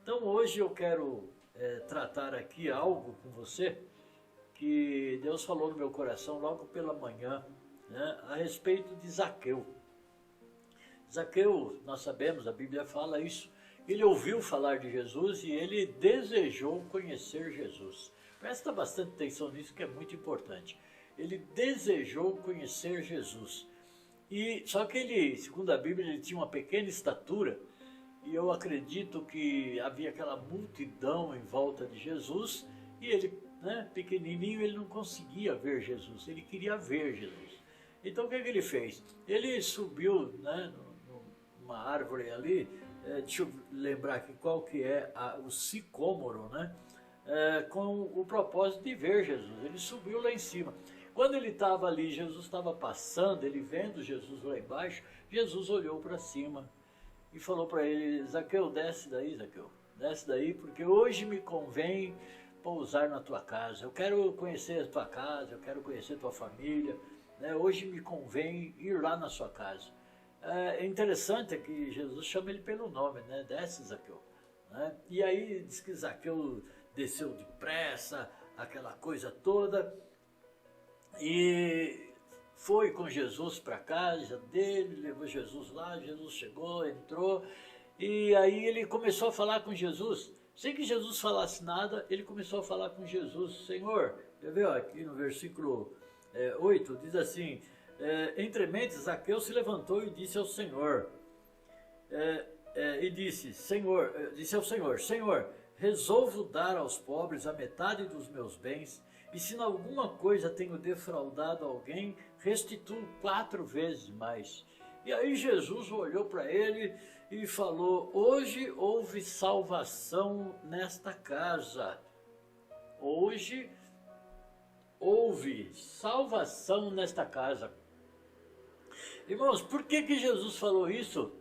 Então hoje eu quero tratar aqui algo com você que Deus falou no meu coração logo pela manhã, né, a respeito de Zaqueu. Zaqueu, nós sabemos, a Bíblia fala isso, ele ouviu falar de Jesus e ele desejou conhecer Jesus. Presta bastante atenção nisso que é muito importante. Ele desejou conhecer Jesus. Só que ele, segundo a Bíblia, ele tinha uma pequena estatura e eu acredito que havia aquela multidão em volta de Jesus e ele, pequenininho, ele não conseguia ver Jesus, ele queria ver Jesus. Então o que ele fez? Ele subiu numa árvore ali, deixa eu lembrar aqui qual que é o sicômoro, com o propósito de ver Jesus. Ele subiu lá em cima. Quando ele estava ali, Jesus estava passando, ele vendo Jesus lá embaixo, Jesus olhou para cima e falou para ele: Zaqueu, desce daí, Zaqueu, desce daí, porque hoje me convém pousar na tua casa. Eu quero conhecer a tua casa, eu quero conhecer a tua família, hoje me convém ir lá na sua casa. É interessante que Jesus chama ele pelo nome, desce, Zaqueu. E aí diz que Zaqueu desceu depressa, aquela coisa toda, e foi com Jesus para a casa dele, levou Jesus lá, Jesus chegou, entrou, e aí ele começou a falar com Jesus. Sem que Jesus falasse nada, ele começou a falar com Jesus. Senhor, quer ver aqui no versículo 8, diz assim: entre mentes, Zaqueu se levantou e disse ao Senhor, disse ao Senhor, Senhor, resolvo dar aos pobres a metade dos meus bens, e se em alguma coisa tenho defraudado alguém, restituo 4 vezes mais. E aí Jesus olhou para ele e falou: hoje houve salvação nesta casa. Hoje houve salvação nesta casa. Irmãos, por que Jesus falou isso?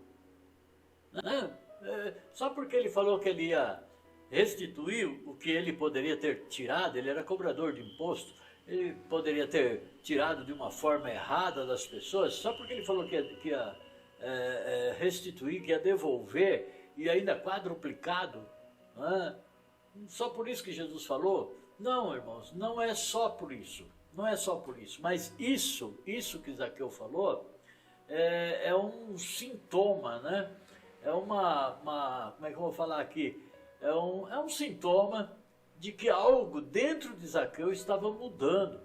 Só porque ele falou que ele ia restituir o que ele poderia ter tirado. Ele era cobrador de imposto, ele poderia ter tirado de uma forma errada das pessoas, só porque ele falou que ia restituir, que ia devolver, e ainda quadruplicado, só por isso que Jesus falou? Não, irmãos, não é só por isso, não é só por isso, mas isso que Zaqueu falou é um sintoma, é como é que eu vou falar aqui? É um sintoma de que algo dentro de Zaqueu estava mudando.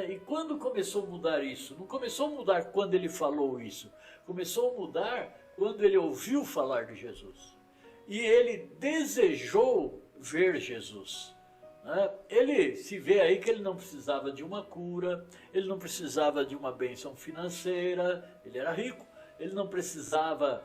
E quando começou a mudar isso? Não começou a mudar quando ele falou isso. Começou a mudar quando ele ouviu falar de Jesus. E ele desejou ver Jesus. Ele se vê aí que ele não precisava de uma cura, ele não precisava de uma bênção financeira, ele era rico. Ele não precisava,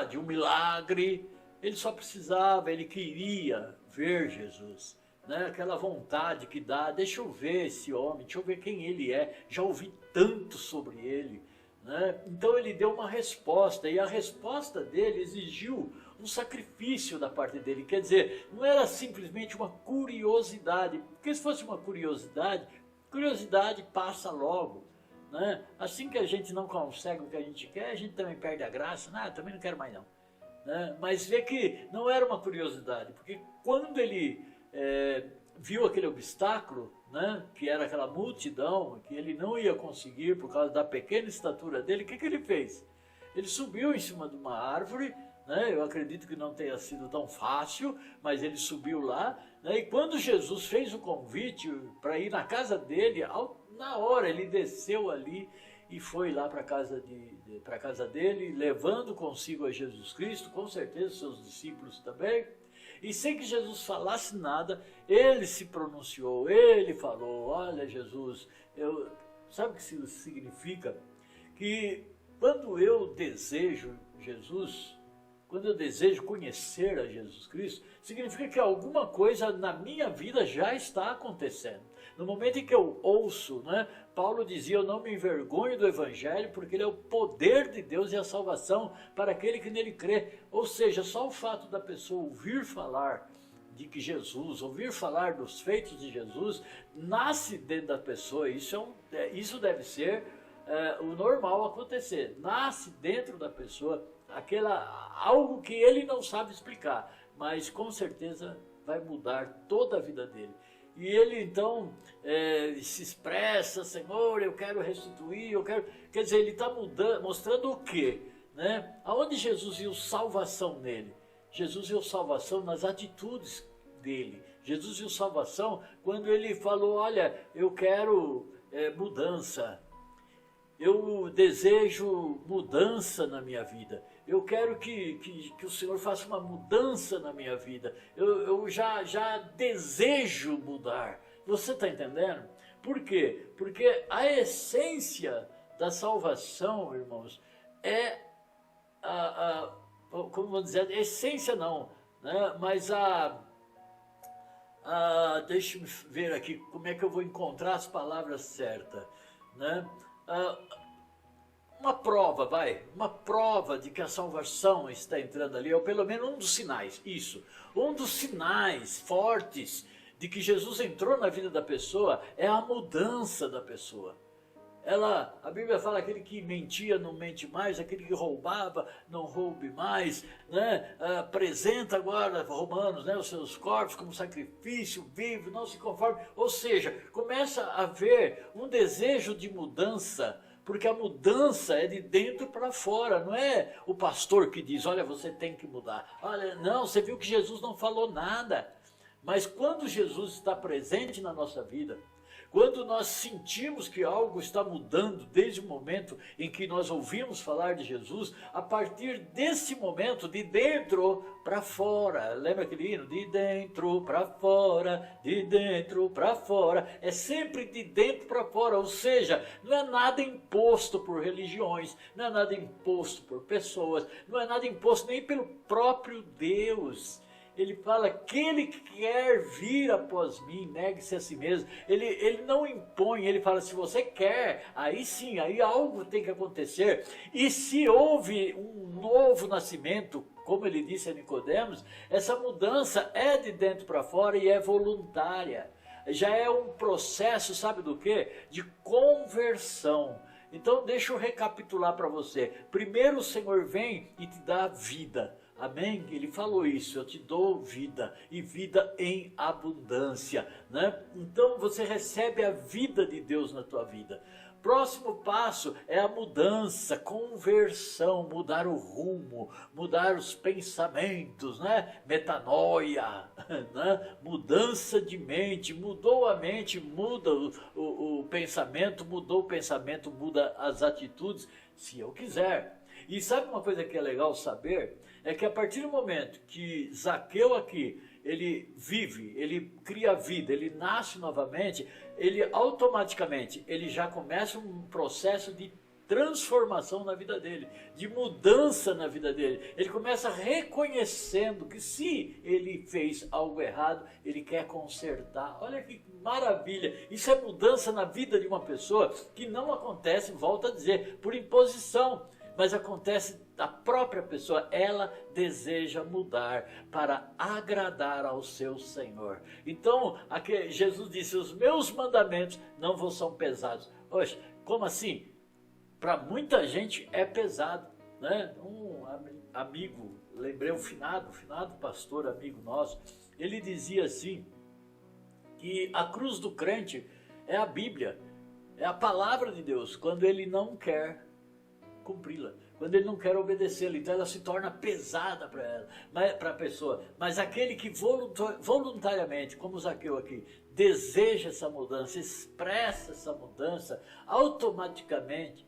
de um milagre. Ele só precisava, ele queria ver Jesus, aquela vontade que dá, deixa eu ver esse homem, deixa eu ver quem ele é, já ouvi tanto sobre ele. Então ele deu uma resposta, e a resposta dele exigiu um sacrifício da parte dele, quer dizer, não era simplesmente uma curiosidade, porque se fosse uma curiosidade passa logo. Assim que a gente não consegue o que a gente quer, a gente também perde a graça, também não quero mais não. Mas vê que não era uma curiosidade, porque quando ele viu aquele obstáculo, que era aquela multidão, que ele não ia conseguir por causa da pequena estatura dele, o que ele fez? Ele subiu em cima de uma árvore, eu acredito que não tenha sido tão fácil, mas ele subiu lá, e quando Jesus fez o convite para ir na casa dele, na hora ele desceu ali e foi lá para a casa dele, levando consigo a Jesus Cristo, com certeza seus discípulos também, e sem que Jesus falasse nada, ele se pronunciou, ele falou: olha Jesus, sabe o que isso significa? Que quando eu desejo Jesus, quando eu desejo conhecer a Jesus Cristo, significa que alguma coisa na minha vida já está acontecendo. No momento em que eu ouço, Paulo dizia: eu não me envergonho do Evangelho, porque ele é o poder de Deus e a salvação para aquele que nele crê. Ou seja, só o fato da pessoa ouvir falar de que Jesus, ouvir falar dos feitos de Jesus, nasce dentro da pessoa. Isso deve ser o normal acontecer. Nasce dentro da pessoa algo que ele não sabe explicar, mas com certeza vai mudar toda a vida dele. E ele então se expressa: Senhor, eu quero restituir, eu quero... Quer dizer, ele está mostrando o quê? Né? Aonde Jesus viu salvação nele? Jesus viu salvação nas atitudes dele. Jesus viu salvação quando ele falou: olha, eu quero mudança. Eu desejo mudança na minha vida. Eu quero que o Senhor faça uma mudança na minha vida. Eu já desejo mudar. Você está entendendo? Por quê? Porque a essência da salvação, irmãos, como vou dizer, essência não, né? Mas deixa-me ver aqui como é que eu vou encontrar as palavras certas, né? Uma prova de que a salvação está entrando ali, ou pelo menos um dos sinais, um dos sinais fortes de que Jesus entrou na vida da pessoa é a mudança da pessoa. A Bíblia fala: aquele que mentia não mente mais, aquele que roubava não roube mais, né? Apresenta agora, Romanos, né, os seus corpos como sacrifício vivo, não se conforme. Ou seja, começa a haver um desejo de mudança, porque a mudança é de dentro para fora, não é o pastor que diz: olha, você tem que mudar. Olha, não, você viu que Jesus não falou nada. Mas quando Jesus está presente na nossa vida, quando nós sentimos que algo está mudando desde o momento em que nós ouvimos falar de Jesus, a partir desse momento, de dentro para fora, lembra aquele hino? De dentro para fora, de dentro para fora, é sempre de dentro para fora, ou seja, não é nada imposto por religiões, não é nada imposto por pessoas, não é nada imposto nem pelo próprio Deus. Ele fala: aquele que quer vir após mim, negue-se a si mesmo. Ele não impõe, ele fala: se você quer, aí sim, aí algo tem que acontecer. E se houve um novo nascimento, como ele disse a Nicodemos, essa mudança é de dentro para fora e é voluntária. Já é um processo, sabe do quê? De conversão. Então deixa eu recapitular para você. Primeiro o Senhor vem e te dá vida. Amém? Ele falou isso: eu te dou vida, e vida em abundância, né? Então você recebe a vida de Deus na tua vida. Próximo passo é a mudança, conversão, mudar o rumo, mudar os pensamentos, né? Metanoia, né? Mudança de mente, mudou a mente, muda o pensamento, mudou o pensamento, muda as atitudes, se eu quiser. E sabe uma coisa que é legal saber? É que a partir do momento que Zaqueu aqui, ele vive, ele cria vida, ele nasce novamente, ele automaticamente, ele já começa um processo de transformação na vida dele, de mudança na vida dele. Ele começa reconhecendo que se ele fez algo errado, ele quer consertar. Olha que maravilha! Isso é mudança na vida de uma pessoa que não acontece, volto a dizer, por imposição, mas acontece da própria pessoa. Ela deseja mudar para agradar ao seu Senhor. Então, aqui Jesus disse: os meus mandamentos não vos são pesados. Poxa, como assim? Para muita gente é pesado, né? Um amigo, lembrei o finado pastor amigo nosso, ele dizia assim, que a cruz do crente é a Bíblia, é a palavra de Deus, quando ele não quer cumpri-la, quando ele não quer obedecê-la. Então ela se torna pesada para a pessoa. Mas aquele que voluntariamente, como Zaqueu aqui, deseja essa mudança, expressa essa mudança, automaticamente,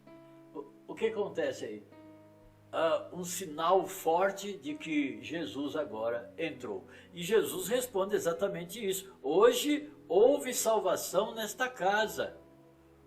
o que acontece aí? Um sinal forte de que Jesus agora entrou. E Jesus responde exatamente isso: hoje houve salvação nesta casa.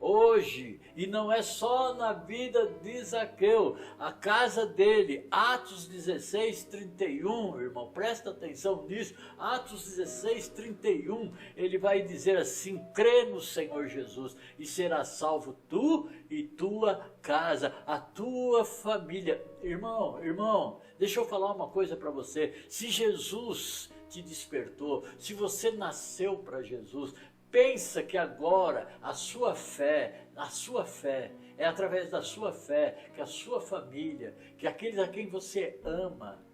Hoje, e não é só na vida de Zaqueu, a casa dele, Atos 16, 31, irmão, presta atenção nisso, Atos 16, 31, ele vai dizer assim: crê no Senhor Jesus e serás salvo tu e tua casa, a tua família. Irmão, deixa eu falar uma coisa para você: se Jesus te despertou, se você nasceu para Jesus, pensa que agora a sua fé, é através da sua fé que a sua família, que aqueles a quem você ama,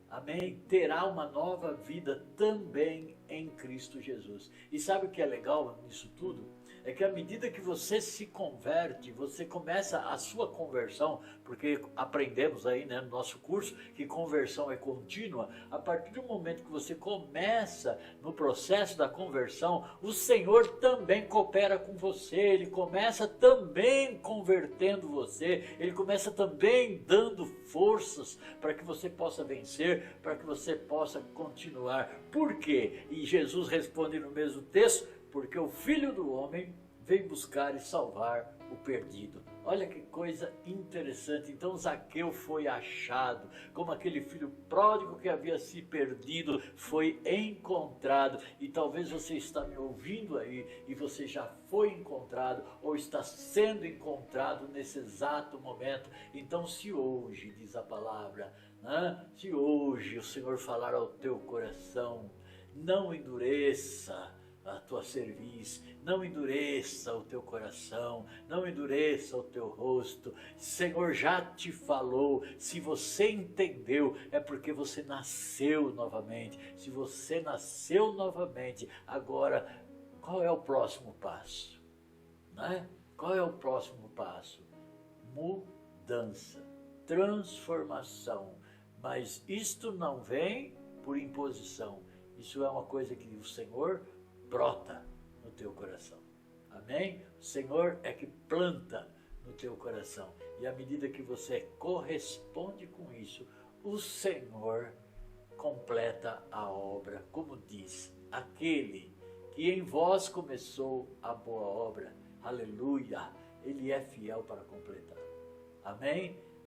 amém, terá uma nova vida também em Cristo Jesus. E sabe o que é legal nisso tudo? É que à medida que você se converte, você começa a sua conversão, porque aprendemos aí, né, no nosso curso que conversão é contínua. A partir do momento que você começa no processo da conversão, o Senhor também coopera com você, Ele começa também convertendo você, Ele começa também dando forças para que você possa vencer, para que você possa continuar. Por quê? E Jesus responde no mesmo texto: porque o Filho do Homem veio buscar e salvar o perdido. Olha que coisa interessante. Então Zaqueu foi achado, como aquele filho pródigo que havia se perdido, foi encontrado. E talvez você está me ouvindo aí, e você já foi encontrado, ou está sendo encontrado nesse exato momento. Então se hoje, diz a palavra, né? Se hoje o Senhor falar ao teu coração, não endureça a tua cerviz, não endureça o teu coração, não endureça o teu rosto. O Senhor já te falou. Se você entendeu, é porque você nasceu novamente. Se você nasceu novamente, agora qual é o próximo passo? Né? Qual é o próximo passo? Mudança, transformação. Mas isto não vem por imposição. Isso é uma coisa que o Senhor brota no teu coração. Amém? O Senhor é que planta no teu coração. E à medida que você corresponde com isso, o Senhor completa a obra, como diz, aquele que em vós começou a boa obra, aleluia, Ele é fiel para completar. Amém?